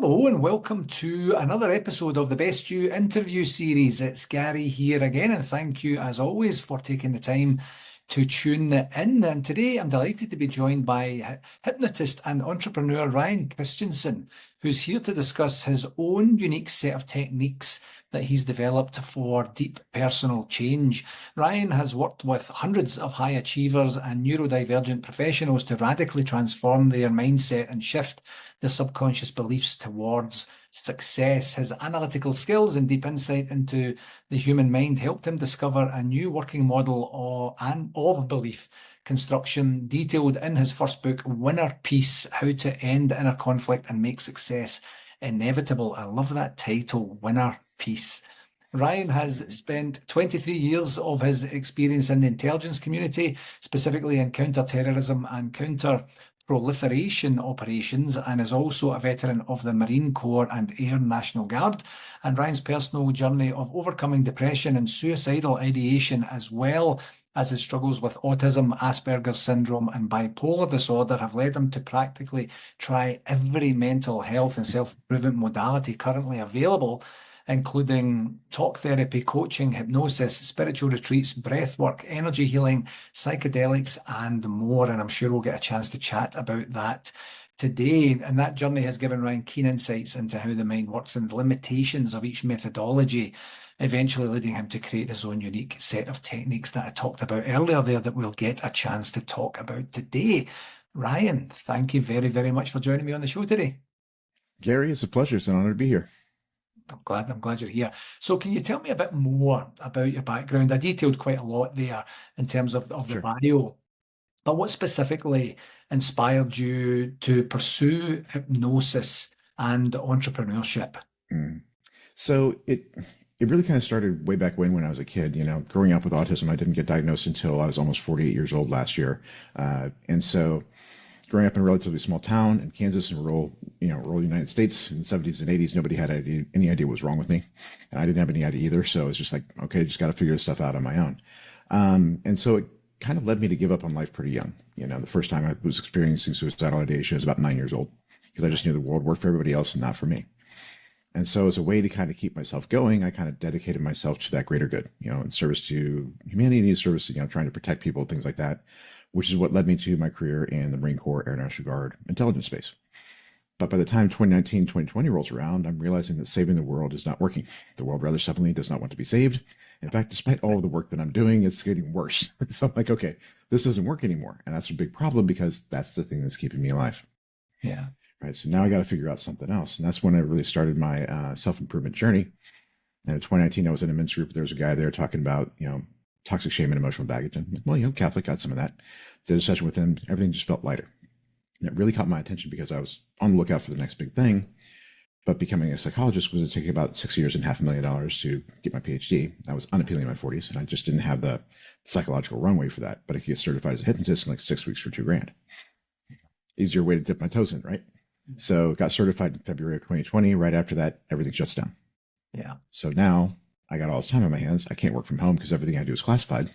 Hello and welcome to another episode of the Best You interview series. It's Gary here again, and thank you as always for taking the time to tune in. And today I'm delighted to be joined by hypnotist and entrepreneur Ryan Christensen, who's here to discuss his own unique set of techniques that he's developed for deep personal change. Ryan has worked with hundreds of high achievers and neurodivergent professionals to radically transform their mindset and shift the subconscious beliefs towards success. His analytical skills and deep insight into the human mind helped him discover a new working model of belief construction, detailed in his first book, Winner Peace: How to End Inner Conflict and Make Success Inevitable. I love that title, Winner Peace. Ryan has spent 23 years of his experience in the intelligence community, specifically in counter-terrorism and counter-proliferation operations, and is also a veteran of the Marine Corps and Air National Guard. And Ryan's personal journey of overcoming depression and suicidal ideation, as well as his struggles with autism, Asperger's syndrome, and bipolar disorder, have led him to practically try every mental health and self-improvement modality currently available, including talk therapy, coaching, hypnosis, spiritual retreats, breath work, energy healing, psychedelics, and more. And I'm sure we'll get a chance to chat about that today. And that journey has given Ryan keen insights into how the mind works and the limitations of each methodology, eventually leading him to create his own unique set of techniques that I talked about earlier there that we'll get a chance to talk about today. Ryan, thank you very, very much for joining me on the show today. Gary, it's a pleasure. It's an honor to be here. I'm glad you're here. So can you tell me a bit more about your background? I detailed quite a lot there in terms of the Sure. bio, but what specifically inspired you to pursue hypnosis and entrepreneurship? So it really kind of started way back when I was a kid. Growing up with autism, I didn't get diagnosed until I was almost 48 years old last year. And so growing up in a relatively small town in Kansas in rural United States in the 70s and 80s, nobody had any idea what was wrong with me. And I didn't have any idea either. So it's just like, okay, just got to figure this stuff out on my own. And so it kind of led me to give up on life pretty young. The first time I was experiencing suicidal ideation, I was about 9 years old, because I just knew the world worked for everybody else and not for me. And so as a way to kind of keep myself going, I kind of dedicated myself to that greater good, in service to humanity, service, trying to protect people, things like that, which is what led me to my career in the Marine Corps, Air National Guard, intelligence space. But by the time 2019, 2020 rolls around, I'm realizing that saving the world is not working. The world rather suddenly does not want to be saved. In fact, despite all of the work that I'm doing, it's getting worse. So I'm like, okay, this doesn't work anymore. And that's a big problem, because that's the thing that's keeping me alive. Yeah. Right. So now I got to figure out something else. And that's when I really started my self-improvement journey. And in 2019, I was in a men's group. There was a guy there talking about, toxic shame and emotional baggage. And well, Catholic, got some of that. Did a session with him. Everything just felt lighter. And it really caught my attention because I was on the lookout for the next big thing. But becoming a psychologist was taking about 6 years and $500,000 to get my PhD. I was unappealing in my 40s, and I just didn't have the psychological runway for that. But I could get certified as a hypnotist in like 6 weeks for $2,000. Easier way to dip my toes in, right? So got certified in February of 2020. Right after that, everything shuts down. Yeah. So now I got all this time on my hands. I can't work from home because everything I do is classified,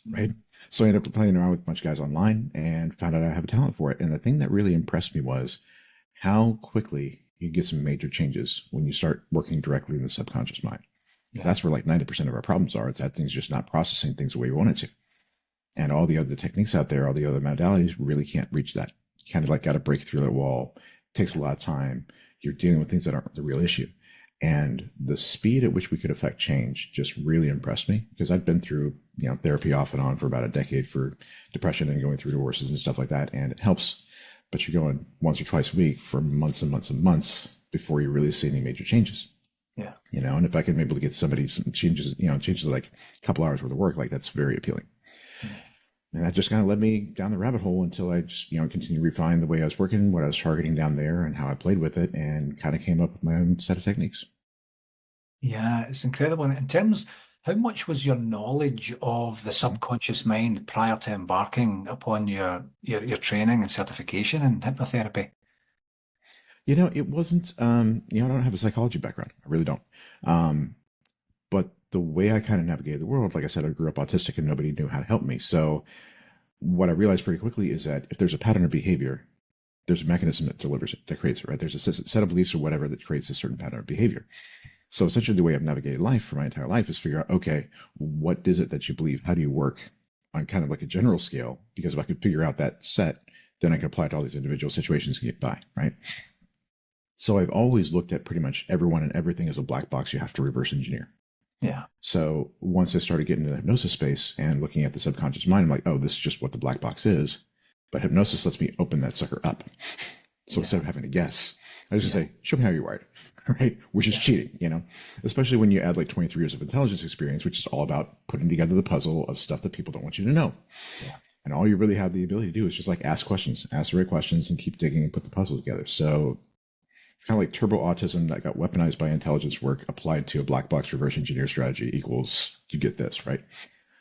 right? So I ended up playing around with a bunch of guys online and found out I have a talent for it. And the thing that really impressed me was how quickly you get some major changes when you start working directly in the subconscious mind. Yeah. That's where like 90% of our problems are. It's that thing's just not processing things the way we want it to. And all the other techniques out there, all the other modalities really can't reach that. You kind of like got to break through that wall. It takes a lot of time. You're dealing with things that aren't the real issue. And the speed at which we could affect change just really impressed me, because I've been through, therapy off and on for about a decade for depression and going through divorces and stuff like that. And it helps, but you're going once or twice a week for months and months and months before you really see any major changes. Yeah. And if I can be able to get somebody some changes, changes like a couple hours worth of work, like that's very appealing. And that just kind of led me down the rabbit hole until I just, continued to refine the way I was working, what I was targeting down there, and how I played with it, and kind of came up with my own set of techniques. Yeah, it's incredible. And in terms, how much was your knowledge of the subconscious mind prior to embarking upon your training and certification in hypnotherapy? It wasn't, I don't have a psychology background. I really don't. But the way I kind of navigated the world, like I said, I grew up autistic and nobody knew how to help me. So what I realized pretty quickly is that if there's a pattern of behavior, there's a mechanism that delivers it, that creates it, right? There's a set of beliefs or whatever that creates a certain pattern of behavior. So essentially the way I've navigated life for my entire life is figure out, okay, what is it that you believe? How do you work on kind of like a general scale? Because if I could figure out that set, then I can apply it to all these individual situations and get by, right? So I've always looked at pretty much everyone and everything as a black box you have to reverse engineer. Yeah. So once I started getting into the hypnosis space and looking at the subconscious mind, I'm like, oh, this is just what the black box is. But hypnosis lets me open that sucker up. So instead of having to guess, I just say, show me how you're wired, right? Which is cheating, you know, especially when you add like 23 years of intelligence experience, which is all about putting together the puzzle of stuff that people don't want you to know. Yeah. And all you really have the ability to do is just like ask questions, ask the right questions and keep digging and put the puzzle together. So it's kind of like turbo autism that got weaponized by intelligence work applied to a black box reverse engineer strategy equals you get this, right?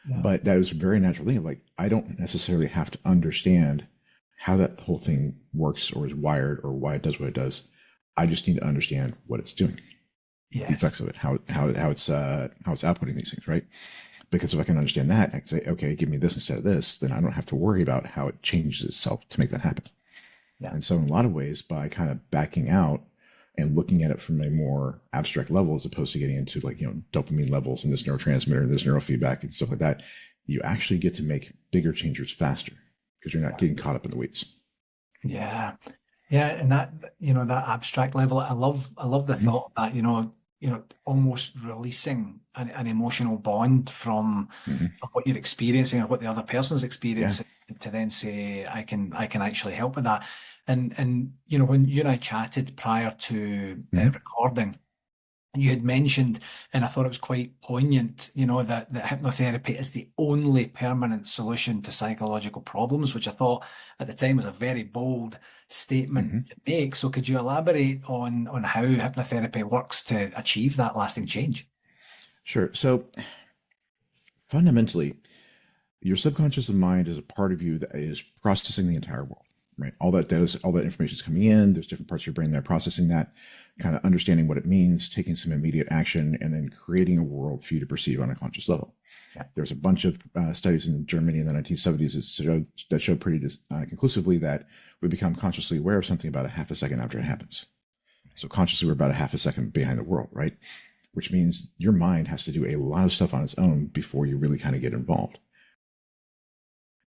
Yeah. But that was a very natural thing of like, I don't necessarily have to understand how that whole thing works or is wired or why it does what it does. I just need to understand what it's doing, the effects of it, how it's outputting these things, right? Because if I can understand that, I can say, okay, give me this instead of this, then I don't have to worry about how it changes itself to make that happen. Yeah. And so in a lot of ways, by kind of backing out and looking at it from a more abstract level, as opposed to getting into like, you know, dopamine levels and this neurotransmitter and this neurofeedback and stuff like that, you actually get to make bigger changes faster because you're not getting caught up in the weeds. Yeah. Yeah. And that, you know, that abstract level, I love the thought that, you know, almost releasing an emotional bond from what you're experiencing or what the other person's experiencing to then say, I can actually help with that. And you know, when you and I chatted prior to recording, you had mentioned, and I thought it was quite poignant, you know, that hypnotherapy is the only permanent solution to psychological problems, which I thought at the time was a very bold statement to make. So could you elaborate on how hypnotherapy works to achieve that lasting change? Sure. So fundamentally, your subconscious mind is a part of you that is processing the entire world, right? All that data, all that information is coming in. There's different parts of your brain that are processing that, kind of understanding what it means, taking some immediate action, and then creating a world for you to perceive on a conscious level. Yeah. There's a bunch of studies in Germany in the 1970s that showed pretty conclusively that we become consciously aware of something about a half a second after it happens. So consciously, we're about a half a second behind the world, right? Which means your mind has to do a lot of stuff on its own before you really kind of get involved.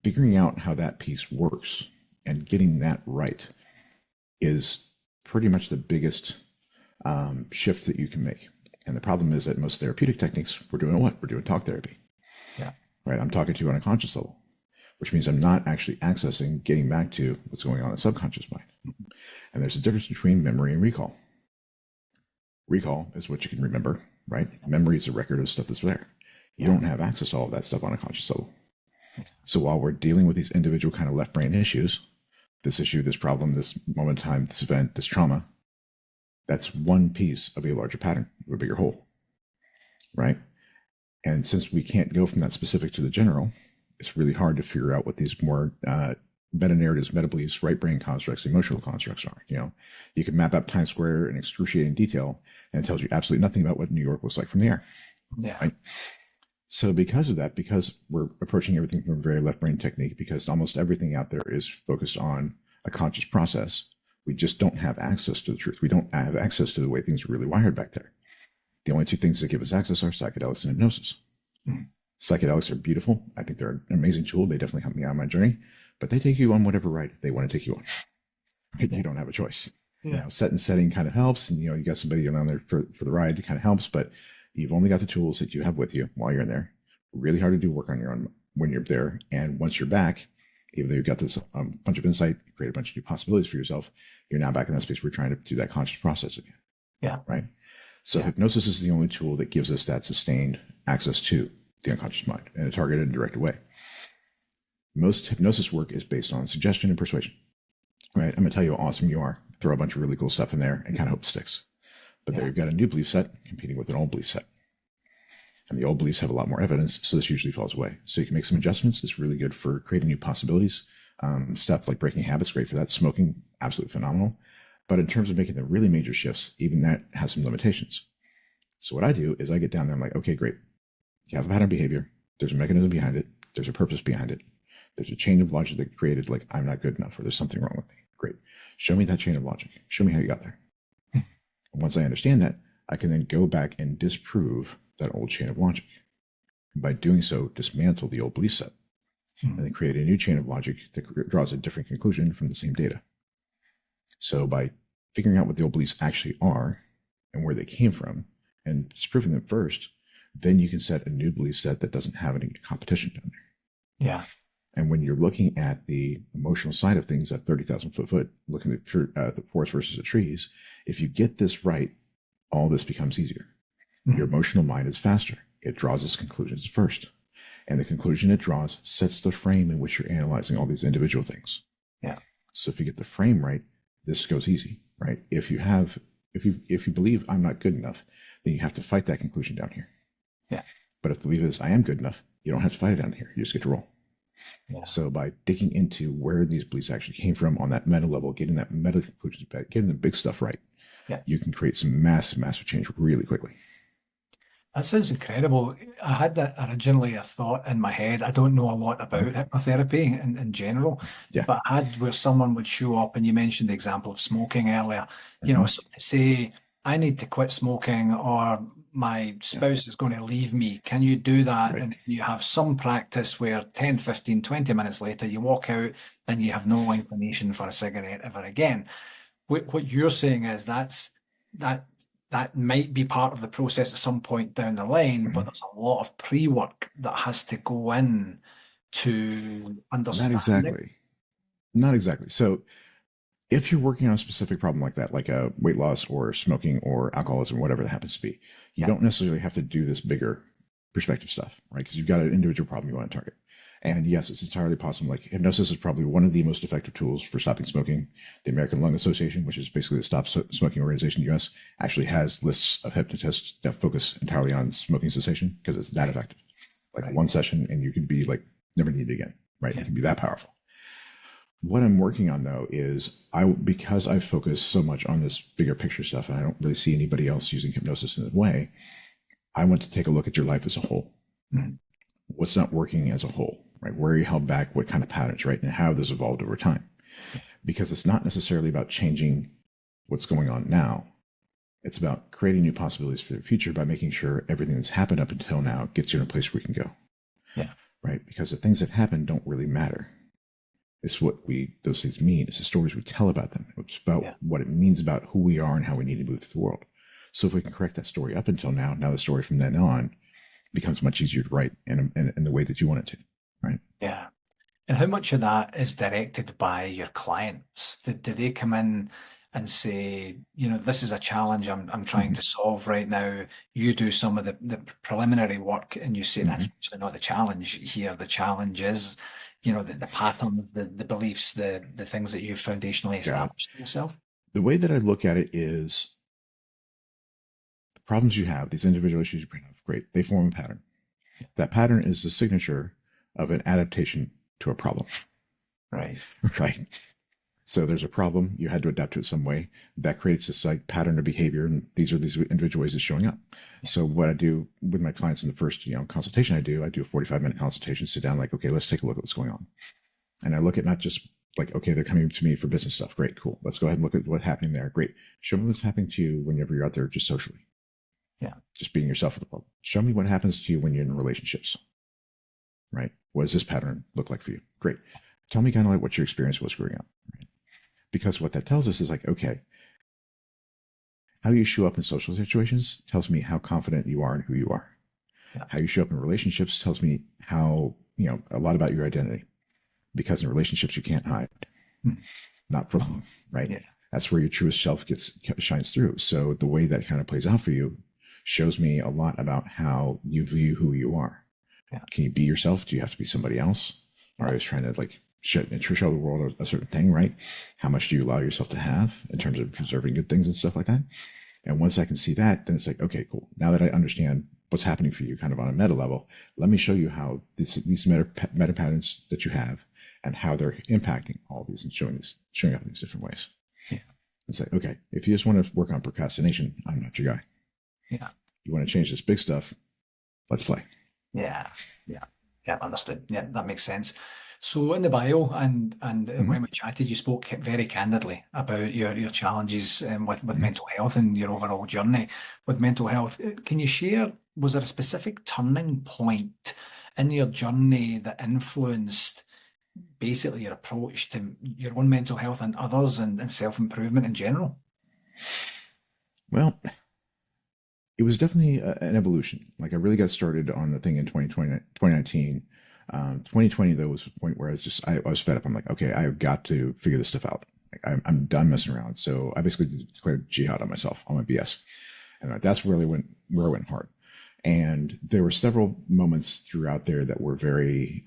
Figuring out how that piece works and getting that right is pretty much the biggest shift that you can make. And the problem is that most therapeutic techniques, we're doing what? We're doing talk therapy. Yeah. Right. I'm talking to you on a conscious level, which means I'm not actually accessing, getting back to what's going on in the subconscious mind. And there's a difference between memory and recall. Recall is what you can remember, right? Memory is a record of stuff that's there. You don't have access to all of that stuff on a conscious level. So while we're dealing with these individual kind of left brain issues, this issue, this problem, this moment in time, this event, this trauma, that's one piece of a larger pattern, of a bigger whole, right? And since we can't go from that specific to the general, it's really hard to figure out what these more meta-narratives, meta-beliefs, right brain constructs, emotional constructs are. You know, you can map out Times Square in excruciating detail, and it tells you absolutely nothing about what New York looks like from the air. Yeah. Right? So because of that, because we're approaching everything from a very left brain technique, because almost everything out there is focused on a conscious process, we just don't have access to the truth. We don't have access to the way things are really wired back there. The only two things that give us access are psychedelics and hypnosis. Psychedelics are beautiful. I think they're an amazing tool. They definitely helped me on my journey, but they take you on whatever ride they want to take you on. You don't have a choice. You know, set and setting kind of helps, and you know, you got somebody on there for the ride, it kind of helps, but you've only got the tools that you have with you while you're in there. Really hard to do work on your own when you're there. And once you're back, even though you've got this bunch of insight, you create a bunch of new possibilities for yourself, you're now back in that space where you're trying to do that conscious process again. Yeah. Right. So hypnosis is the only tool that gives us that sustained access to the unconscious mind in a targeted and directed way. Most hypnosis work is based on suggestion and persuasion. Right. I'm going to tell you how awesome you are, throw a bunch of really cool stuff in there and kind of hope it sticks. But there you've got a new belief set competing with an old belief set. And the old beliefs have a lot more evidence, so this usually falls away. So you can make some adjustments. It's really good for creating new possibilities. Stuff like breaking habits, great for that. Smoking, absolutely phenomenal. But in terms of making the really major shifts, even that has some limitations. So what I do is I get down there, I'm like, okay, great. You have a pattern of behavior. There's a mechanism behind it. There's a purpose behind it. There's a chain of logic that created like, I'm not good enough, or there's something wrong with me. Great. Show me that chain of logic. Show me how you got there. And once I understand that, I can then go back and disprove that old chain of logic. And by doing so, dismantle the old belief set and then create a new chain of logic that draws a different conclusion from the same data. So by figuring out what the old beliefs actually are and where they came from and disproving them first, then you can set a new belief set that doesn't have any competition down there. Yeah. And when you're looking at the emotional side of things at 30,000 foot, looking at the forest versus the trees, if you get this right, all this becomes easier. Your emotional mind is faster. It draws its conclusions first. And the conclusion it draws sets the frame in which you're analyzing all these individual things. Yeah. So if you get the frame right, this goes easy, right? If you believe I'm not good enough, then you have to fight that conclusion down here. Yeah. But if the belief is I am good enough, you don't have to fight it down here. You just get to roll. Yeah. So by digging into where these beliefs actually came from on that meta level, getting that meta conclusions back, getting the big stuff right, you can create some massive, massive change really quickly. That sounds incredible. I had that originally a thought in my head. I don't know a lot about hypnotherapy in general, but I had where someone would show up, and you mentioned the example of smoking earlier. You know, so say I need to quit smoking, or my spouse is going to leave me. Can you do that? Right. And you have some practice where 10, 15, 20 minutes later you walk out and you have no inclination for a cigarette ever again. What you're saying is that might be part of the process at some point down the line, but there's a lot of pre-work that has to go in to understand Not exactly. So if you're working on a specific problem like that, like a weight loss or smoking or alcoholism, whatever that happens to be, you don't necessarily have to do this bigger perspective stuff, right? Because you've got an individual problem you want to target. And yes, it's entirely possible. Like hypnosis is probably one of the most effective tools for stopping smoking. The American Lung Association, which is basically the stop smoking organization in the US, actually has lists of hypnotists that focus entirely on smoking cessation because it's that effective. Like one session and you can be like, never need it again, right? It can be that powerful. What I'm working on though is because I focus so much on this bigger picture stuff and I don't really see anybody else using hypnosis in that way, I want to take a look at your life as a whole. What's not working as a whole, right? Where are you held back? What kind of patterns, right? And how this evolved over time. Because it's not necessarily about changing what's going on now. It's about creating new possibilities for the future by making sure everything that's happened up until now gets you in a place where you can go. Yeah. Right? Because the things that happen don't really matter. It's what those things mean. It's the stories we tell about them. It's about what it means about who we are and how we need to move through the world. So if we can correct that story up until now the story from then on becomes much easier to write in the way that you want it to, right? Yeah. And how much of that is directed by your clients? Do they come in and say, you know, this is a challenge I'm trying to solve right now. You do some of the preliminary work and you say that's actually not the challenge here. The challenge is, you know, the patterns, the beliefs, the things that you've foundationally established for yourself. The way that I look at it is the problems you have, these individual issues you bring up, great. They form a pattern. That pattern is the signature of an adaptation to a problem. Right. Right. So there's a problem. You had to adapt to it some way. That creates this like pattern of behavior. And these are these individual ways of showing up. So what I do with my clients in the first, consultation I do a 45-minute consultation, sit down like, okay, let's take a look at what's going on. And I look at not just like, okay, they're coming to me for business stuff. Great, cool. Let's go ahead and look at what's happening there. Great. Show me what's happening to you whenever you're out there just socially. Yeah. Just being yourself with the world. Show me what happens to you when you're in relationships. Right. What does this pattern look like for you? Great. Tell me kind of like what your experience was growing up. Right? Because what that tells us is like, okay, how you show up in social situations tells me how confident you are in who you are. Yeah. How you show up in relationships tells me how, a lot about your identity. Because in relationships, you can't hide. Not for long, right? Yeah. That's where your truest self shines through. So the way that kind of plays out for you shows me a lot about how you view who you are. Yeah. Can you be yourself? Do you have to be somebody else? Or are you trying to like show the world a certain thing, right? How much do you allow yourself to have in terms of preserving good things and stuff like that? And once I can see that, then it's like, okay, cool. Now that I understand what's happening for you kind of on a meta level, let me show you how these meta patterns that you have and how they're impacting all these and showing up in these different ways. Yeah. And say, okay, if you just want to work on procrastination, I'm not your guy. Yeah. You want to change this big stuff, let's play. Yeah. Understood. Yeah, that makes sense. So in the bio and Mhm. when we chatted, you spoke very candidly about your challenges with Mhm. mental health and your overall journey with mental health. Can you share, was there a specific turning point in your journey that influenced basically your approach to your own mental health and others and self-improvement in general? Well, it was definitely an evolution. Like I really got started on the thing in 2020, 2019. 2020 though was the point where I was fed up. I'm like, okay, I've got to figure this stuff out. Like, I'm done messing around. So I basically declared jihad on myself, on my BS, and that's really where I went hard. And there were several moments throughout there that were very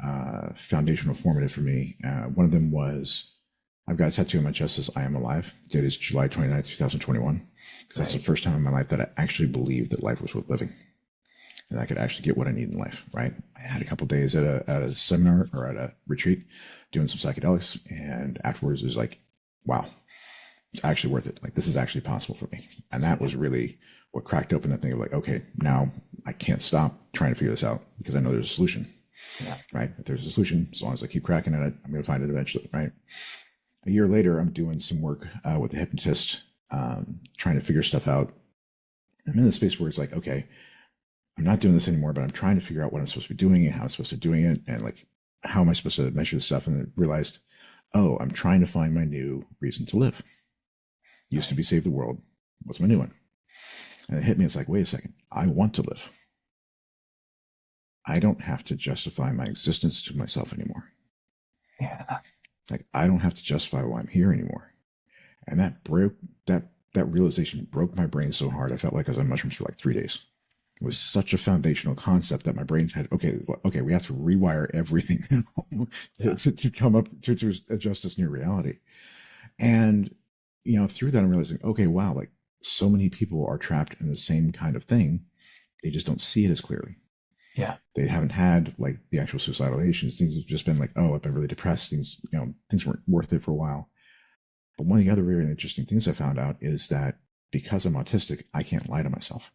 foundational, formative for me. One of them was I've got a tattoo on my chest that says "I am alive." Date is July 29th, 2021, because that's the Right. first time in my life that I actually believed that life was worth living and I could actually get what I need in life. Right? I had a couple days at a seminar or at a retreat doing some psychedelics, and afterwards it was like, wow, it's actually worth it. Like this is actually possible for me, and that was really what cracked open that thing of like, okay, now I can't stop trying to figure this out because I know there's a solution. Yeah. Right? If there's a solution, as long as I keep cracking at it, I'm going to find it eventually. Right? A year later, I'm doing some work with a hypnotist, trying to figure stuff out. I'm in the space where it's like, okay, I'm not doing this anymore, but I'm trying to figure out what I'm supposed to be doing and how I'm supposed to be doing it, and like how am I supposed to measure this stuff? And I realized, oh, I'm trying to find my new reason to live. Used to Right. be save the world. What's my new one? And it hit me. It's like, wait a second. I want to live. I don't have to justify my existence to myself anymore. Yeah. Like I don't have to justify why I'm here anymore. And that realization broke my brain so hard. I felt like I was on mushrooms for like 3 days. It was such a foundational concept that my brain had, okay, we have to rewire everything Yeah. to come up to adjust this new reality. And, through that, I'm realizing, okay, wow, like so many people are trapped in the same kind of thing. They just don't see it as clearly. Yeah. They haven't had like the actual suicidal ideations. Things have just been like, oh, I've been really depressed. Things weren't worth it for a while. But one of the other very interesting things I found out is that because I'm autistic, I can't lie to myself.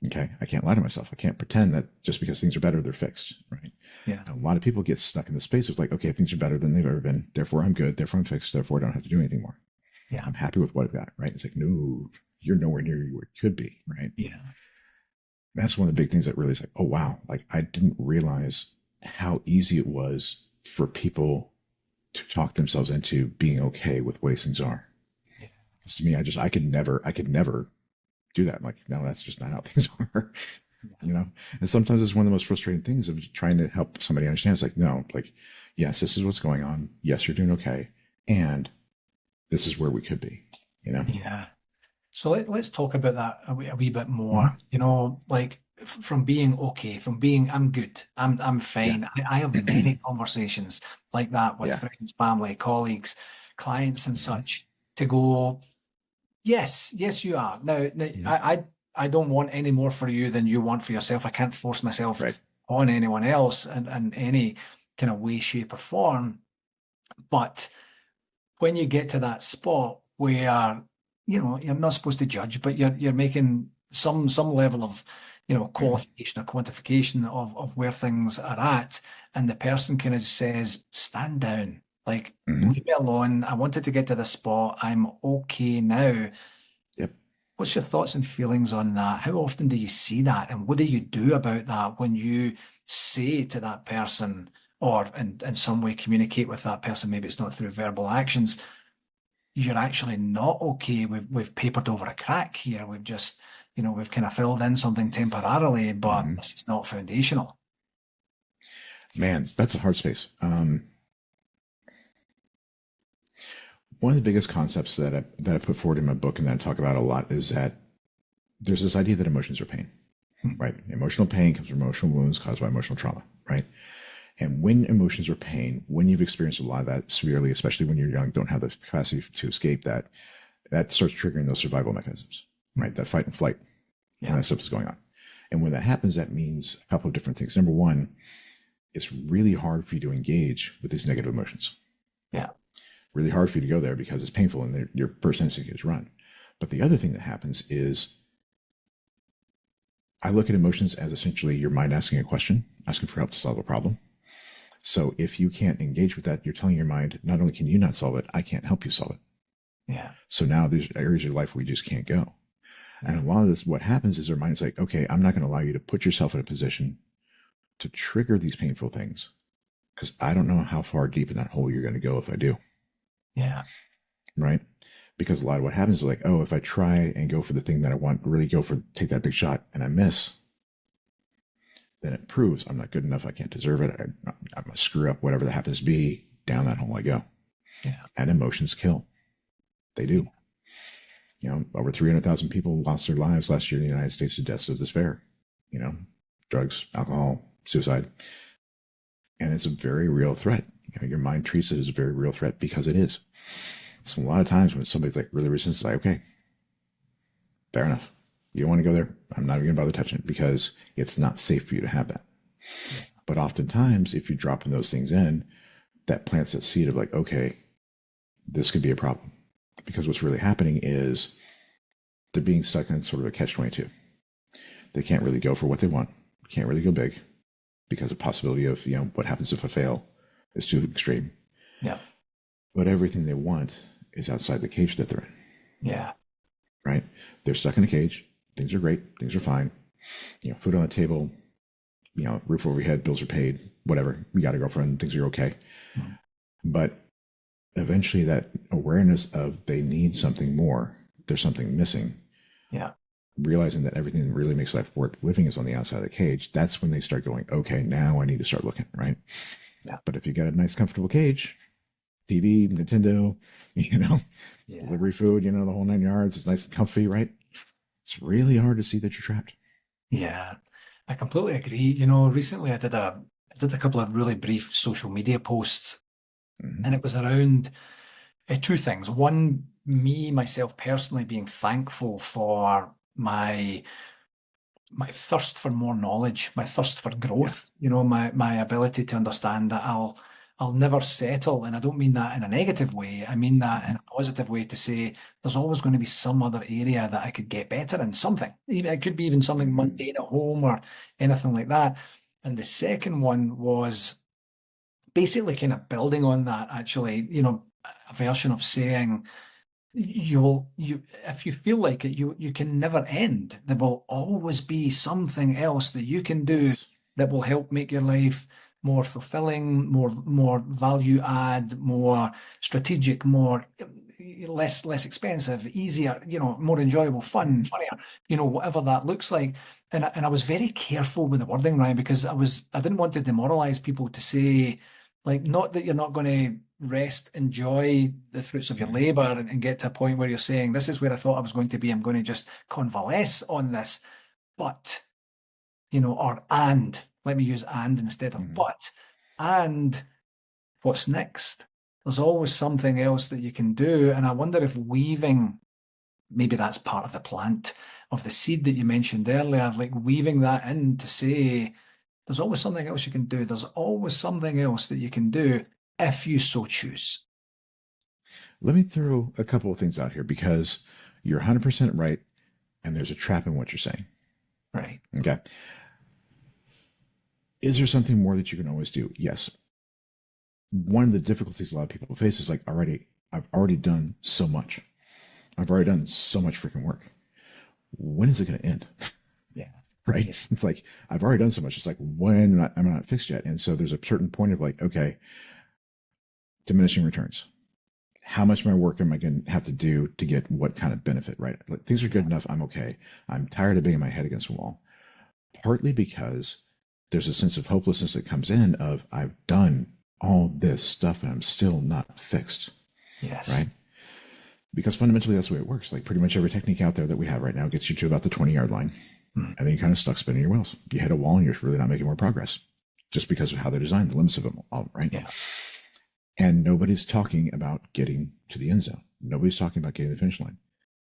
Okay. I can't lie to myself. I can't pretend that just because things are better, they're fixed. Right. Yeah. A lot of people get stuck in the space of like, okay, things are better than they've ever been. Therefore, I'm good. Therefore, I'm fixed. Therefore, I don't have to do anything more. Yeah. I'm happy with what I've got. Right. It's like, no, you're nowhere near where you could be. Right. Yeah. That's one of the big things that really is like, oh, wow. Like, I didn't realize how easy it was for people to talk themselves into being okay with the way things are. Yeah. Because to me, I could never do that. I'm like, no, that's just not how things are. And sometimes it's one of the most frustrating things of trying to help somebody understand. It's like, no, like, yes, this is what's going on. Yes, you're doing okay. And this is where we could be, you know? Yeah. So let's talk about that a wee bit more. Mm-hmm. Like from being okay, from being I'm good, I'm Yeah. fine. I have many conversations like that with Yeah. friends, family, colleagues, clients, and Mm-hmm. such to go, yes, yes, you are. Now, Mm-hmm. I don't want any more for you than you want for yourself. I can't force myself Right. on anyone else in any kind of way, shape, or form. But when you get to that spot where you're not supposed to judge, but you're making some level of Mm-hmm. qualification or quantification of where things are at, and the person kind of says, "Stand down, like Mm-hmm. leave me alone. I wanted to get to this spot. I'm okay now." Yep. What's your thoughts and feelings on that? How often do you see that, and what do you do about that when you say to that person? Or in some way communicate with that person, maybe it's not through verbal actions, you're actually not okay. We've papered over a crack here. We've just, we've kind of filled in something temporarily, but Mm-hmm. this is not foundational. Man, that's a hard space. One of the biggest concepts that I put forward in my book and that I talk about a lot is that there's this idea that emotions are pain, right? Emotional pain comes from emotional wounds caused by emotional trauma, right? And when emotions are pain, when you've experienced a lot of that severely, especially when you're young, don't have the capacity to escape that, that starts triggering those survival mechanisms, right? That fight and flight, and Yeah, that stuff is going on. And when that happens, that means a couple of different things. Number one, it's really hard for you to engage with these negative emotions. yeah, Really hard for you to go there because it's painful and your first instinct is run. But the other thing that happens is I look at emotions as essentially your mind asking a question, asking for help to solve a problem. So if you can't engage with that, you're telling your mind, not only can you not solve it, I can't help you solve it. Yeah. So now there's areas of your life where you just can't go. Yeah. And a lot of this, what happens is our mind's like, okay, I'm not going to allow you to put yourself in a position to trigger these painful things because I don't know how far deep in that hole you're going to go if I do. Yeah. Right? Because a lot of what happens is like, oh, if I try and go for the thing that I want, really go for, take that big shot and I miss, then it proves I'm not good enough. I can't deserve it. I'm going to screw up, whatever that happens to be. Down that hole I go. Yeah. And emotions kill. They do. You know, over 300,000 people lost their lives last year in the United States to deaths of despair. You know, drugs, alcohol, suicide. And it's a very real threat. You know, your mind treats it as a very real threat because it is. So a lot of times when somebody's like really resistant, it's like, okay, fair enough. You don't want to go there. I'm not even going to bother touching it because it's not safe for you to have that. But oftentimes, if you're dropping those things in, that plants that seed of like, okay, this could be a problem. Because what's really happening is they're being stuck in sort of a catch-22. They can't really go for what they want. Can't really go big because the possibility of, you know, what happens if I fail is too extreme. Yeah. But everything they want is outside the cage that they're in. Yeah. Right? They're stuck in a cage. Things are great. Things are fine. You know, food on the table, you know, roof over your head, bills are paid, whatever. You got a girlfriend, things are okay. Mm-hmm. But eventually that awareness of they need something more, there's something missing. Yeah. Realizing that everything that really makes life worth living is on the outside of the cage. That's when they start going, okay, now I need to start looking, right? Yeah. But if you got a nice, comfortable cage, TV, Nintendo, you know, delivery food, you know, the whole 9 yards, it's nice and comfy, right? It's really hard to see that you're trapped. Yeah, I completely agree. You know, recently I did a couple of really brief social media posts, and it was around two things. One, myself personally being thankful for my thirst for more knowledge, my thirst for growth, you know, my ability to understand that I'll never settle. And I don't mean that in a negative way. I mean that in a positive way to say there's always going to be some other area that I could get better in something. It could be even something mundane at home or anything like that. And the second one was basically kind of building on that, actually, you know, a version of saying, if you feel like it, you can never end. There will always be something else that you can do that will help make your life more fulfilling, more value add, more strategic, more less expensive, easier, you know, more enjoyable, funnier, you know, whatever that looks like. And I was very careful with the wording, Ryan, because I didn't want to demoralize people to say, like, not that you're not going to rest, enjoy the fruits of your labor and get to a point where you're saying, this is where I thought I was going to be. I'm going to just convalesce on this. But, you know, or and, let me use and instead of but, and what's next? There's always something else that you can do. And I wonder if weaving, maybe that's part of the plant of the seed that you mentioned earlier, like weaving that in to say, there's always something else you can do. There's always something else that you can do if you so choose. Let me throw a couple of things out here because you're 100% right, and there's a trap in what you're saying. Right. Okay. Is there something more that you can always do? Yes. One of the difficulties a lot of people face is like, I've already done so much. I've already done so much freaking work. When is it going to end? Yeah. Right. Yeah. It's like, I've already done so much. It's like, when I'm not fixed yet. And so there's a certain point of like, okay, diminishing returns. How much of my work am I going to have to do to get what kind of benefit, right? Like, things are good enough. I'm okay. I'm tired of banging my head against the wall. Partly because there's a sense of hopelessness that comes in of I've done all this stuff and I'm still not fixed. Yes. Right? Because fundamentally that's the way it works. Like pretty much every technique out there that we have right now gets you to about the 20-yard line. And then you're kind of stuck spinning your wheels. You hit a wall and you're really not making more progress just because of how they're designed, the limits of them all, right? Yeah. And nobody's talking about getting to the end zone. Nobody's talking about getting to the finish line.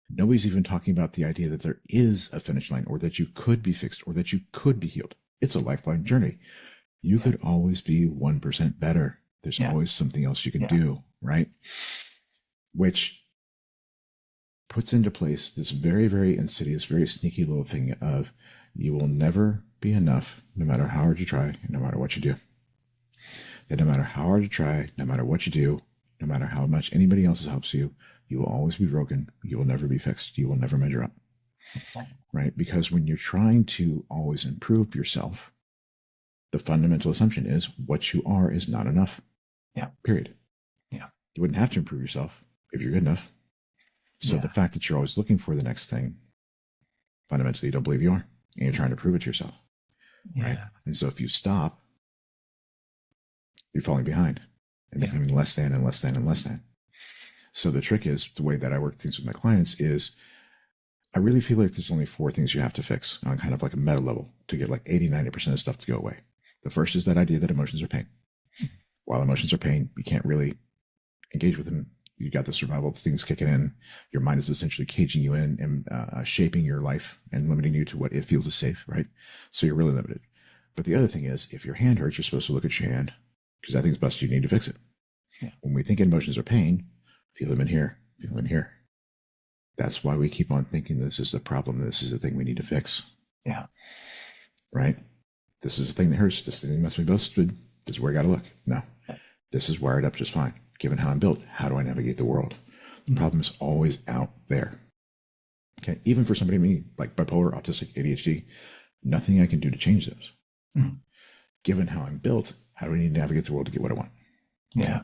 Nobody's even talking about the idea that there is a finish line or that you could be fixed or that you could be healed. It's a lifelong journey. You could always be 1% better. There's always something else you can do, right? Which puts into place this very, very insidious, very sneaky little thing of you will never be enough no matter how hard you try, no matter what you do. that no matter how hard you try, no matter what you do, no matter how much anybody else helps you, you will always be broken. You will never be fixed. You will never measure up, right? Because when you're trying to always improve yourself, the fundamental assumption is what you are is not enough. Yeah. Period. Yeah. You wouldn't have to improve yourself if you're good enough. So the fact that you're always looking for the next thing, fundamentally, you don't believe you are, and you're trying to prove it to yourself, right? And so if you stop, you're falling behind and becoming less than and less than and less than. So the trick is, the way that I work things with my clients is, I really feel like there's only 4 things you have to fix on kind of like a meta level to get like 80-90% of stuff to go away. The first is that idea that emotions are pain. While emotions are pain, you can't really engage with them. You got the survival things kicking in. Your mind is essentially caging you in and shaping your life and limiting you to what it feels is safe, right? So you're really limited. But the other thing is, if your hand hurts, you're supposed to look at your hand, because that thing's busted. You need to fix it. When we think emotions are pain, feel them in here, feel them in here. That's why we keep on thinking this is the problem. This is the thing we need to fix. Yeah. Right? This is the thing that hurts. This thing must be busted. This is where I got to look. No, this is wired up just fine. Given how I'm built, how do I navigate the world? The problem is always out there. Okay. Even for somebody me, like bipolar, autistic, ADHD, nothing I can do to change those. Given how I'm built, how do I need to navigate the world to get what I want? Okay?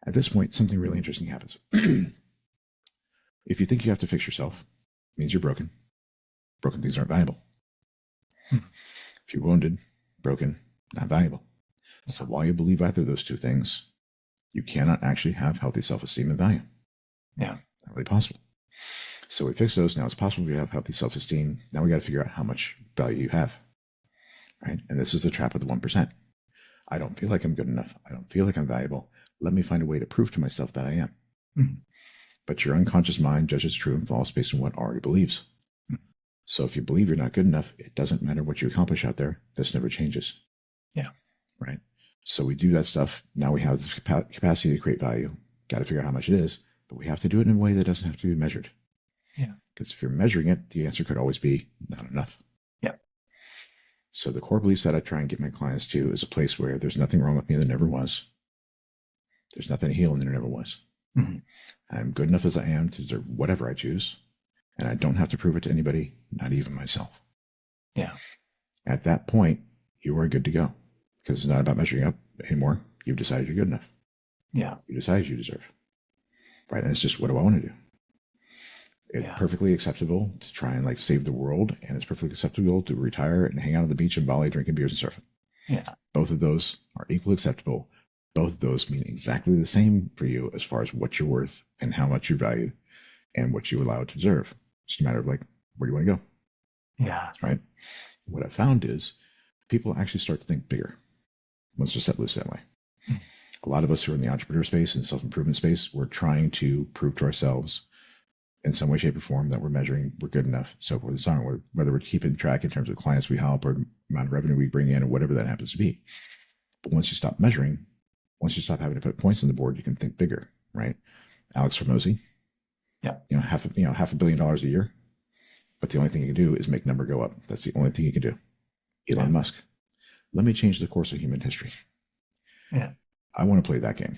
At this point, something really interesting happens. If you think you have to fix yourself, it means you're broken. Broken things aren't valuable. If you're wounded, broken, not valuable. So while you believe either of those 2 things, you cannot actually have healthy self-esteem and value. Not really possible. So we fix those. Now it's possible to have healthy self-esteem. Now we got to figure out how much value you have, right? And this is the trap of the 1%. I don't feel like I'm good enough. I don't feel like I'm valuable. Let me find a way to prove to myself that I am. But your unconscious mind judges true and false based on what already believes. So if you believe you're not good enough, it doesn't matter what you accomplish out there. This never changes. Right? So we do that stuff. Now we have the capacity to create value. Got to figure out how much it is, but we have to do it in a way that doesn't have to be measured. Because if you're measuring it, the answer could always be not enough. So the core beliefs that I try and get my clients to is a place where there's nothing wrong with me that never was. There's nothing to heal and there never was. I'm good enough as I am to deserve whatever I choose, and I don't have to prove it to anybody, not even myself. At that point, you are good to go, because it's not about measuring up anymore. You've decided you're good enough. You decided you deserve. Right? And it's just, what do I want to do? It's perfectly acceptable to try and like save the world, and it's perfectly acceptable to retire and hang out on the beach in Bali drinking beers and surfing. Both of those are equally acceptable. Both of those mean exactly the same for you as far as what you're worth and how much you're valued and what you allow to deserve. It's just a matter of like, where do you want to go? Right? What I found is people actually start to think bigger once they're set loose that way. A lot of us who are in the entrepreneur space and self-improvement space, we're trying to prove to ourselves in some way, shape, or form that we're measuring, we're good enough, so forth and so on, whether we're keeping track in terms of clients we help or amount of revenue we bring in or whatever that happens to be. But once you stop measuring, once you stop having to put points on the board, you can think bigger, right? Alex Hormozy, half $1 billion a year, but the only thing you can do is make number go up. That's the only thing you can do. Elon Musk, let me change the course of human history. I want to play that game.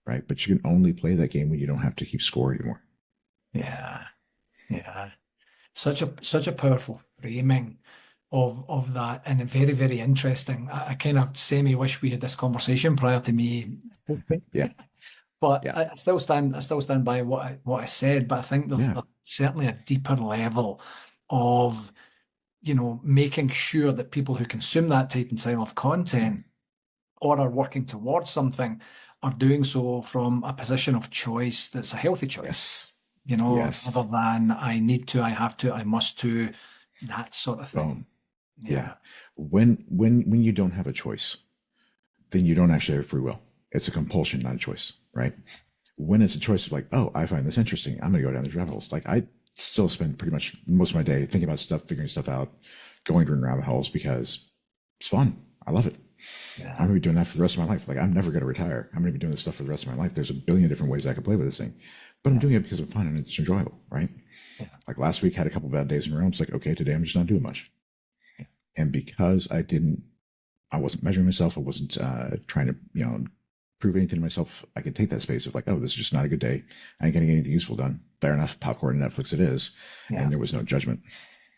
Right? But you can only play that game when you don't have to keep score anymore. Such a powerful framing of that, and very, very interesting. I kind of semi wish we had this conversation prior to me. But I still stand by what I said. But I think there's certainly a deeper level of, making sure that people who consume that type and style of content or are working towards something are doing so from a position of choice that's a healthy choice. Rather than I need to, I have to, I must to, that sort of thing. When you don't have a choice, then you don't actually have free will. It's a compulsion, not a choice, right? When it's a choice of like, oh, I find this interesting, I'm going to go down these rabbit holes. Like, I still spend pretty much most of my day thinking about stuff, figuring stuff out, going through rabbit holes because it's fun. I love it. I'm going to be doing that for the rest of my life. Like, I'm never going to retire. I'm going to be doing this stuff for the rest of my life. There's a billion different ways I could play with this thing, but I'm doing it because I'm fun and it's enjoyable, right? Like last week, had a couple bad days in a row. It's like, okay, today I'm just not doing much. And because I didn't I wasn't measuring myself. I wasn't trying to, prove anything to myself. I could take that space of like, oh, this is just not a good day. I ain't getting anything useful done. Fair enough. Popcorn and Netflix it is. Yeah. And there was no judgment.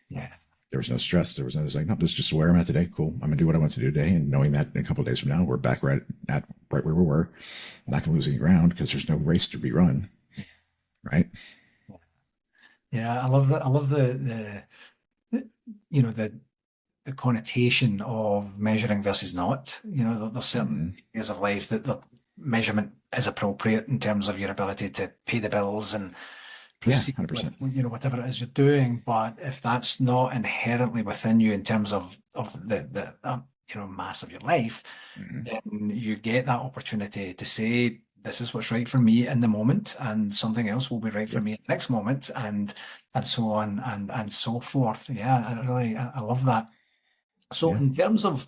Yeah. There was no stress. There was no, it's like, no, this is just where I'm at today. Cool. I'm gonna do what I want to do today. And knowing that in a couple of days from now, we're back right where we were. I'm not gonna lose any ground because there's no race to be run. Right. Yeah. I love that. I love the you know, the connotation of measuring versus not. There's certain areas of life that the measurement is appropriate in terms of your ability to pay the bills and Yeah, proceed with 100%. whatever it is you're doing. But if that's not inherently within you in terms of the mass of your life, Mm-hmm. then you get that opportunity to say, this is what's right for me in the moment, and something else will be right for Yep. me in the next moment, and so on and so forth. Yeah, I love that. So Yeah. in terms of,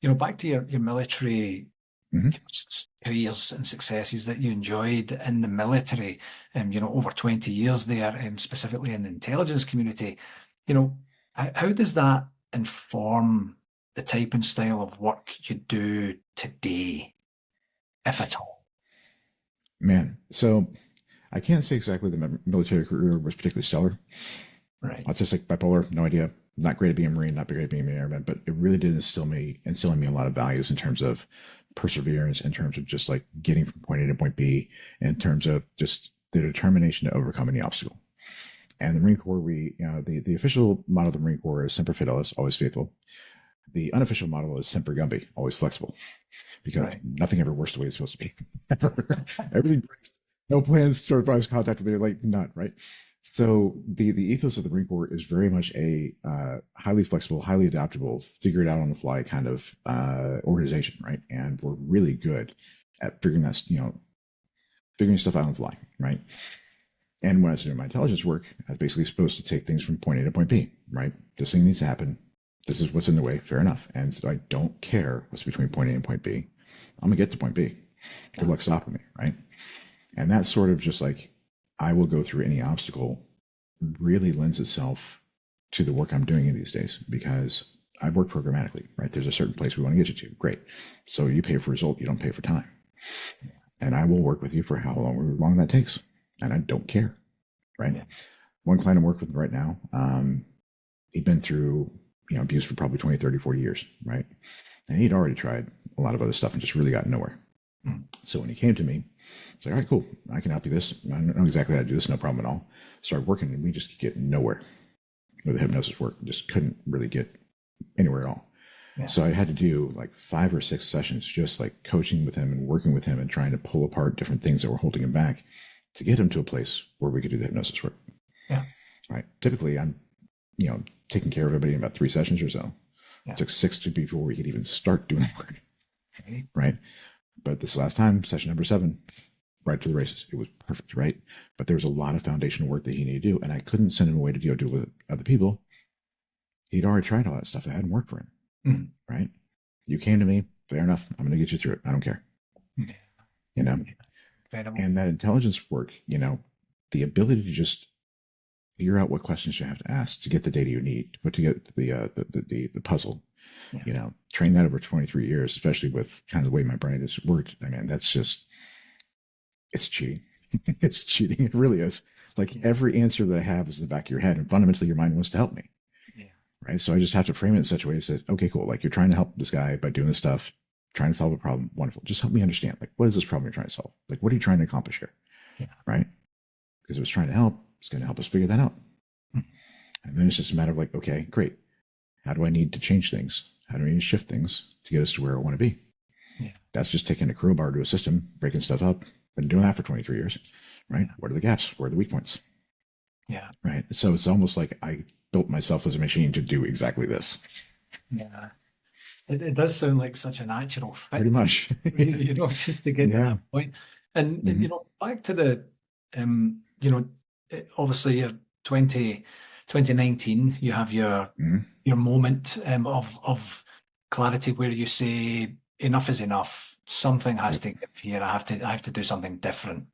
back to your military Mm-hmm. careers and successes that you enjoyed in the military, over 20 years there, and specifically in the intelligence community, how does that inform the type and style of work you do today, if at all? Man. So I can't say exactly the military career was particularly stellar. Right. Autistic, bipolar, no idea. Not great at being a Marine, not great at being an airman, but it really did instill in me a lot of values in terms of perseverance, in terms of just like getting from point A to point B, in terms of just the determination to overcome any obstacle. And the Marine Corps, the official motto of the Marine Corps is Semper Fidelis, always faithful. The unofficial model is Semper Gumby, always flexible, because Right. nothing ever works the way it's supposed to be. Everything breaks. No plans survives contact with their like none, right? So the ethos of the Marine Corps is very much a highly flexible, highly adaptable, figure it out on the fly kind of organization, right? And we're really good at figuring stuff out on the fly, right? And when I was doing my intelligence work, I was basically supposed to take things from point A to point B, right? This thing needs to happen. This is what's in the way, fair enough. And so I don't care what's between point A and point B. I'm gonna get to point B. Good luck stopping me, right? And that sort of just like I will go through any obstacle really lends itself to the work I'm doing in these days because I work programmatically, right? There's a certain place we want to get you to. Great. So you pay for result, you don't pay for time. And I will work with you for however long that takes. And I don't care, right? Yeah. One client I'm working with right now, he'd been through abuse for probably 20, 30, 40 years, right? And he'd already tried a lot of other stuff and just really got nowhere. So when he came to me, it's like, all right, cool. I can help you this. I know exactly how to do this. No problem at all. Started working and we just get nowhere with the hypnosis work. Just couldn't really get anywhere at all. Yeah. So I had to do like 5 or 6 sessions, just like coaching with him and working with him and trying to pull apart different things that were holding him back to get him to a place where we could do the hypnosis work. Yeah. Right. Typically I'm, taking care of everybody in about 3 sessions or so. Yeah. It took 6 to before we could even start doing work. Right. But this last time, session number 7, right to the races. It was perfect, right? But there was a lot of foundational work that he needed to do, and I couldn't send him away to deal with other people. He'd already tried all that stuff that hadn't worked for him, right? You came to me, fair enough. I'm going to get you through it. I don't care. Incredible. And that intelligence work, the ability to just figure out what questions you have to ask to get the data you need to put together the puzzle. Yeah. Train that over 23 years, especially with kind of the way my brain has worked. I mean, that's just, it's cheating. It's cheating. It really is. Like every answer that I have is in the back of your head, and fundamentally your mind wants to help me. Yeah. Right. So I just have to frame it in such a way that says, okay, cool. Like you're trying to help this guy by doing this stuff, trying to solve a problem. Wonderful. Just help me understand. Like, what is this problem you're trying to solve? Like, what are you trying to accomplish here? Yeah. Right. Because if it's trying to help, it's going to help us figure that out. And then it's just a matter of like, okay, great. How do I need to change things? How do I need to shift things to get us to where I want to be? Yeah. That's just taking a crowbar to a system, breaking stuff up. Been doing that for 23 years, right? What are the gaps? Where are the weak points? Yeah. Right. So it's almost like I built myself as a machine to do exactly this. Yeah. It does sound like such a natural fit. Pretty much. Just to get to that point. And, back to the, obviously you're 2019, you have your moment of clarity where you say enough is enough. Something has to give here. I have to do something different.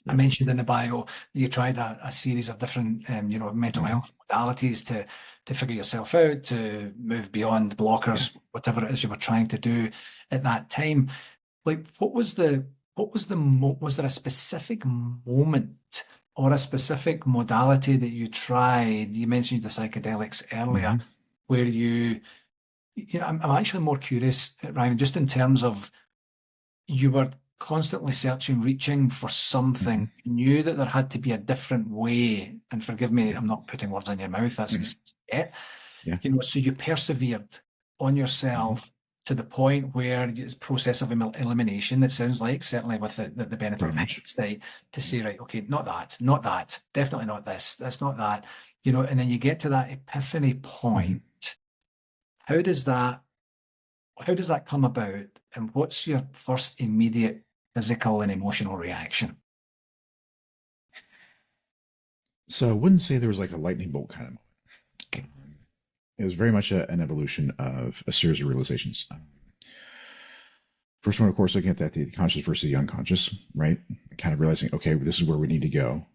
I mentioned in the bio you tried a series of different, mental Mm-hmm. health modalities to figure yourself out, to move beyond Yeah. blockers, whatever it is you were trying to do at that time. Like, was there a specific moment or a specific modality that you tried? You mentioned the psychedelics earlier, Mm-hmm. where I'm actually more curious, Ryan, just in terms of you were constantly searching, reaching for Mm-hmm. something. You knew that there had to be a different way. And forgive me, Yeah. I'm not putting words in your mouth. That's Mm-hmm. the it. Yeah. So you persevered on Mm-hmm. yourself to the point where it's process of elimination. It sounds like, certainly with the benefit Pretty of much. hindsight, to Yeah. say, right, okay, not that, definitely not this, that's not that. And then you get to that epiphany Mm-hmm. point. How does that how does that come about? And what's your first immediate physical and emotional reaction? So I wouldn't say there was like a lightning bolt kind of moment. It was very much an evolution of a series of realizations. First one, of course, looking at that, the conscious versus the unconscious, right? Kind of realizing, okay, this is where we need to go.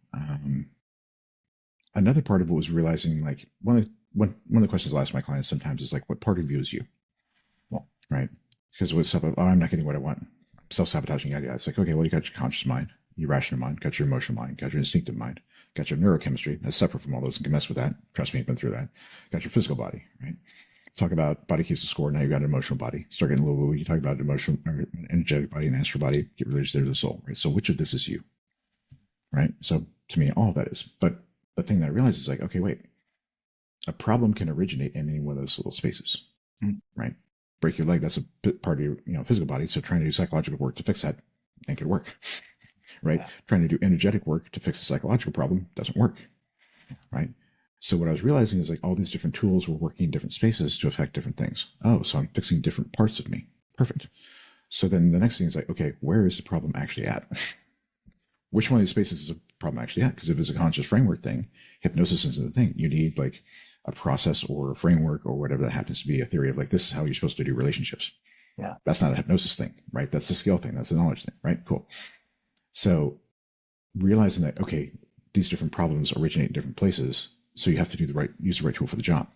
Another part of it was realizing, like, one of the questions I ask my clients sometimes is like, what part of you is you? Well, right? Because with stuff, I'm not getting what I want. Self-sabotaging idea. It's like, okay, well, you got your conscious mind, your rational mind, got your emotional mind, got your instinctive mind, got your neurochemistry. That's separate from all those and can mess with that. Trust me, I've been through that. Got your physical body, right? Talk about body keeps the score. Now you got an emotional body. Start getting a little woo. You talk about emotional or energetic body and astral body. Get religious there to the soul, right? So which of this is you, right? So to me, all of that is. But the thing that I realized is like, okay, wait, a problem can originate in any one of those little spaces, Mm. right? Break your leg. That's a part of your physical body. So trying to do psychological work to fix that ain't gonna work, right? Yeah. Trying to do energetic work to fix a psychological problem doesn't work, right? So what I was realizing is like all these different tools were working in different spaces to affect different things. Oh, so I'm fixing different parts of me. Perfect. So then the next thing is like, okay, where is the problem actually at? Which one of these spaces is the problem actually at? Because if it's a conscious framework thing, hypnosis isn't the thing. You need like a process or a framework or whatever that happens to be, a theory of like, this is how you're supposed to do relationships. Yeah. That's not a hypnosis thing, right? That's a skill thing. That's a knowledge thing, right? Cool. So realizing that, okay, these different problems originate in different places. So you have to use the right tool for the job,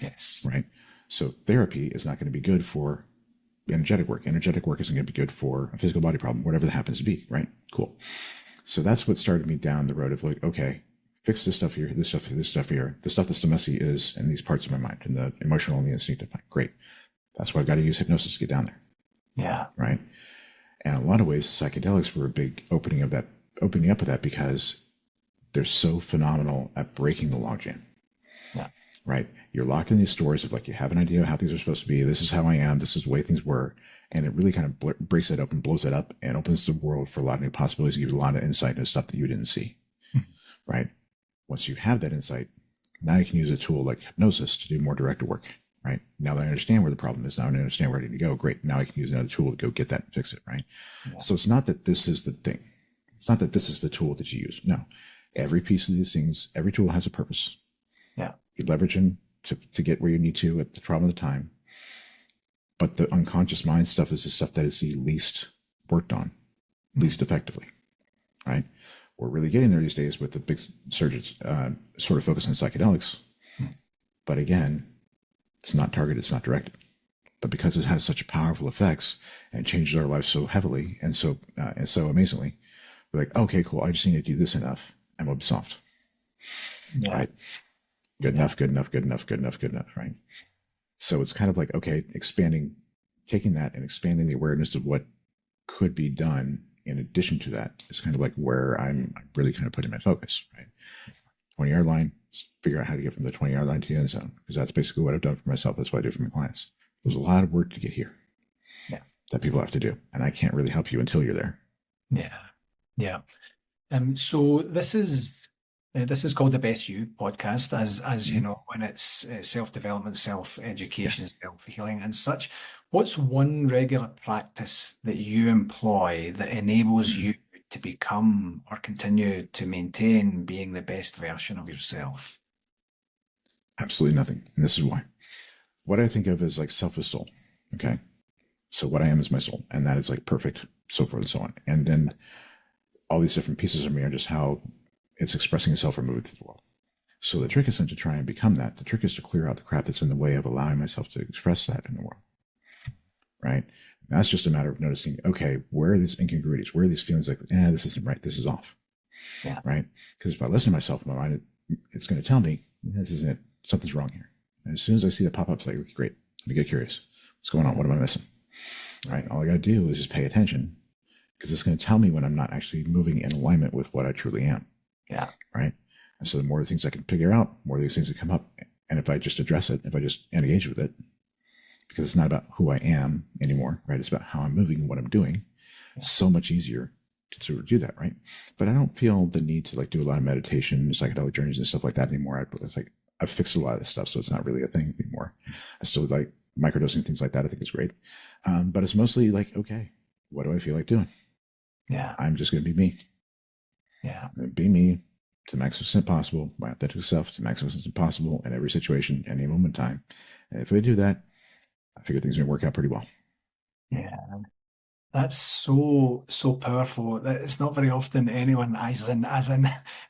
Yes. right? So therapy is not going to be good for energetic work. Energetic work isn't going to be good for a physical body problem, whatever that happens to be, right? Cool. So that's what started me down the road of like, okay, fix this stuff here, this stuff here, this stuff here. The stuff that's still messy is in these parts of my mind, in the emotional and the instinctive mind. Great. That's why I've got to use hypnosis to get down there, Yeah. right? And in a lot of ways, psychedelics were a big opening up of that because they're so phenomenal at breaking the logjam, Yeah. right? You're locked in these stories of like, you have an idea of how things are supposed to be. This is how I am. This is the way things were. And it really kind of breaks it up and blows it up and opens the world for a lot of new possibilities, gives you a lot of insight into stuff that you didn't see, right? Once you have that insight, now you can use a tool like hypnosis to do more direct work, right? Now that I understand where the problem is, now I understand where I need to go. Great. Now I can use another tool to go get that and fix it, right? Yeah. So it's not that this is the thing. It's not that this is the tool that you use. No, every piece of these things, every tool has a purpose. Yeah. You leverage them to get where you need to at the problem of the time. But the unconscious mind stuff is the stuff that is the least worked on, least effectively, right? We're really getting there these days with the big surges, sort of focus on psychedelics. But again, it's not targeted, it's not directed. But because it has such powerful effects and changes our lives so heavily and so amazingly, we're like, okay, cool. I just need to do this enough, and we'll be soft. Yeah. Right? Good enough, good enough, good enough, good enough, good enough. Right? So it's kind of like, okay, taking that and expanding the awareness of what could be done in addition to that is kind of like where I'm really kind of putting my focus. Right? 20-yard line. Figure out how to get from the 20-yard line to the end zone, because that's basically what I've done for myself. That's what I do for my clients. There's a lot of work to get here. Yeah. That people have to do, and I can't really help you until you're there. Yeah. Yeah. So this is called the Best You podcast, as you Mm-hmm. know, when it's self-development, Yeah. self-education, self-healing, and such. What's one regular practice that you employ that enables Mm-hmm. you to become or continue to maintain being the best version of yourself? Absolutely nothing, and this is why. What I think of as like self is soul. Okay, so what I am is my soul, and that is like perfect, so forth and so on. And then all these different pieces of me are just how it's expressing itself or moving through the world. So the trick isn't to try and become that. The trick is to clear out the crap that's in the way of allowing myself to express that in the world. Right? That's just a matter of noticing, okay, where are these incongruities? Where are these feelings like, this isn't right, this is off. Yeah. Right? Because if I listen to myself in my mind, it's going to tell me, this isn't it. Something's wrong here. And as soon as I see the pop up, it's like, okay, great. Let me get curious. What's going on? What am I missing? Right? All I got to do is just pay attention, because it's going to tell me when I'm not actually moving in alignment with what I truly am. Yeah. Right? And so the more things I can figure out, more of these things that come up. And if I just address it, if I just engage with it, because it's not about who I am anymore, right? It's about how I'm moving and what I'm doing. Yeah. So much easier to do that, right? But I don't feel the need to like do a lot of meditation, psychedelic journeys and stuff like that anymore. It's like I've fixed a lot of this stuff, so it's not really a thing anymore. I still like microdosing, things like that. I think it's great. But it's mostly like, okay, what do I feel like doing? Yeah. I'm just going to be me. Yeah. Be me to the maximum extent possible, my authentic self to the maximum extent possible in every situation, any moment in time. And if I do that, I figure things are going to work out pretty well. Yeah. That's so powerful. That it's not very often anyone, as in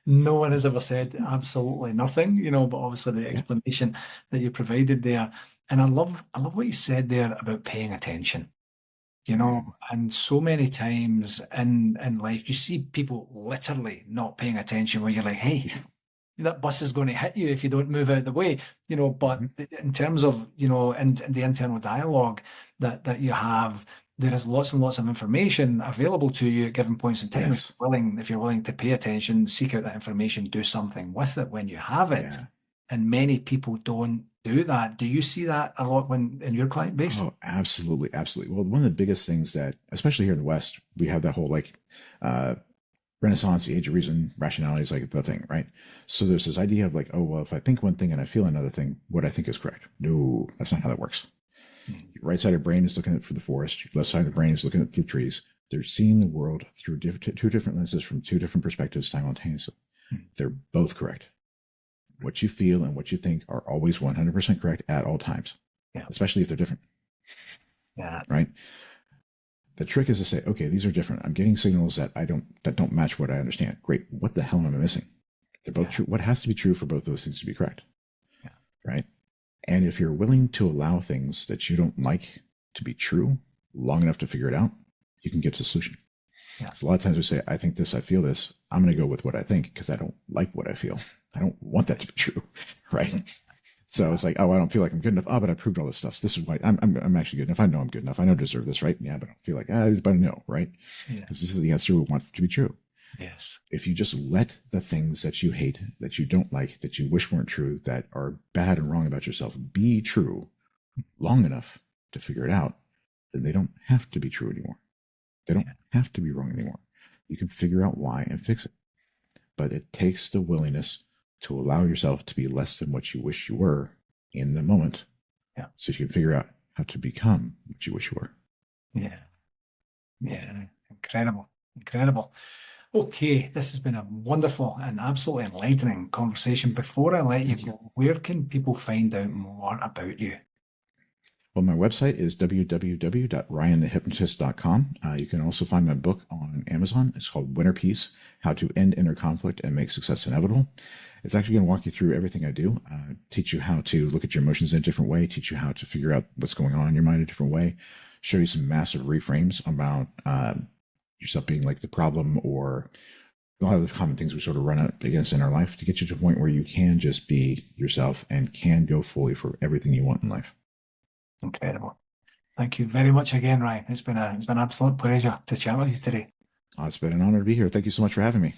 no one has ever said absolutely nothing, but obviously the explanation that you provided there. And I love what you said there about paying attention. And so many times in life, you see people literally not paying attention where you're like, hey, that bus is going to hit you if you don't move out of the way, but in terms of, in the internal dialogue that you have, there is lots and lots of information available to you at given points in time. Yes. If you're willing to pay attention, seek out that information, do something with it when you have it. Yeah. And many people don't do that. Do you see that a lot in your client base? Oh, absolutely. Absolutely. Well, one of the biggest things that, especially here in the West, we have that whole Renaissance, the age of reason, rationality is like the thing, right? So there's this idea of like, oh, well, if I think one thing and I feel another thing, what I think is correct. No, that's not how that works. Your right side of the brain is looking at for the forest. Your left side of the brain is looking at the trees. They're seeing the world through two different lenses from two different perspectives simultaneously. They're both correct. What you feel and what you think are always 100% correct at all times, especially if they're different. Yeah. Right? The trick is to say, okay, these are different. I'm getting signals that don't match what I understand. Great. What the hell am I missing? They're both true. What has to be true for both those things to be correct? Yeah. Right? And if you're willing to allow things that you don't like to be true long enough to figure it out, you can get to the solution. Yeah. So a lot of times we say, I think this, I feel this. I'm going to go with what I think because I don't like what I feel. I don't want that to be true. Right? So it's like, oh, I don't feel like I'm good enough. Oh, but I proved all this stuff. So this is why I'm actually good enough. I know I'm good enough. I know I deserve this, right? Yeah, but I don't feel like, but I know, right? Because this is the answer we want to be true. Yes. If you just let the things that you hate, that you don't like, that you wish weren't true, that are bad and wrong about yourself, be true long enough to figure it out, then they don't have to be true anymore. They don't have to be wrong anymore. You can figure out why and fix it. But it takes the willingness to allow yourself to be less than what you wish you were in the moment. Yeah. So you can figure out how to become what you wish you were. Yeah. Yeah. Incredible. Incredible. Okay, this has been a wonderful and absolutely enlightening conversation. Before I let you go, where can people find out more about you? Well, my website is www.ryanthehypnotist.com. You can also find my book on Amazon. It's called Winner Peace, How to End Inner Conflict and Make Success Inevitable. It's actually going to walk you through everything I do, teach you how to look at your emotions in a different way, teach you how to figure out what's going on in your mind in a different way, show you some massive reframes about yourself being like the problem or a lot of the common things we sort of run up against in our life to get you to a point where you can just be yourself and can go fully for everything you want in life. Incredible. Thank you very much again, Ryan. It's been an absolute pleasure to chat with you today. It's been an honor to be here. Thank you so much for having me.